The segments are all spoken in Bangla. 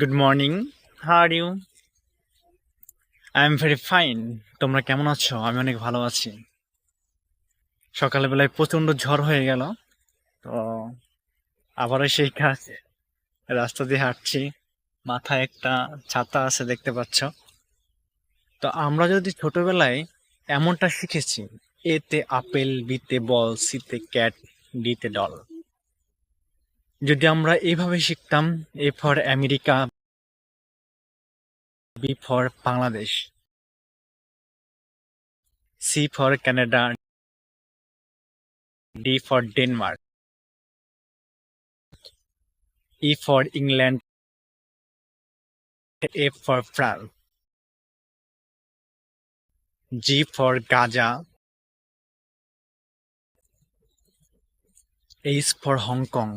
Good morning, how are you? I am very fine. তোমরা কেমন আছো? আমি অনেক ভালো আছি। সকালবেলায় প্রচন্ড ঝড় হয়ে গেল, তো আবারও সেই কাজ। রাস্তা দিয়ে হাঁটছি, মাথায় একটা ছাতা আছে, দেখতে পাচ্ছ। তো আমরা যদি ছোটবেলায় এমনটা শিখেছি, এতে আপেল, বিতে বল, সিতে ক্যাট, ডিতে ডল, যদি আমরা এইভাবে শিখতাম, A for America, B for Bangladesh, C for Canada, D for Denmark, E for England, F for France, G for Gaza, H for Hong Kong,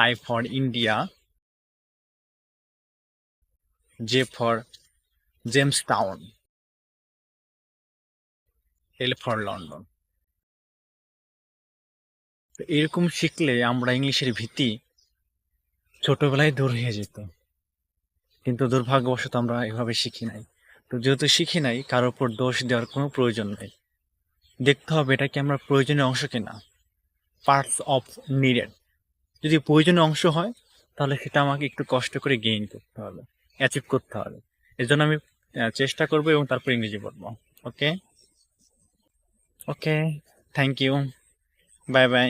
I for India, J for Jamestown, L for London. তো এরকম শিখলে আমরা ইংলিশের ভীতি ছোটবেলায় দূর হয়ে যেত, কিন্তু দুর্ভাগ্যবশত আমরা এভাবে শিখি নাই। তো যেহেতু শিখি নাই, কারোর উপর দোষ দেওয়ার কোনো প্রয়োজন নেই। দেখতে হবে এটা কি আমরা প্রয়োজনীয় অংশ কিনা, পার্টস অফ নিডেড। যদি প্রয়োজনীয় অংশ হয়, তাহলে সেটা আমাকে একটু কষ্ট করে গেইন করতে হবে, অ্যাচিভ করতে হবে। এর জন্য আমি চেষ্টা করবো এবং তারপর ইংরেজি বলবো। ওকে, ওকে, থ্যাংক ইউ, বাই বাই।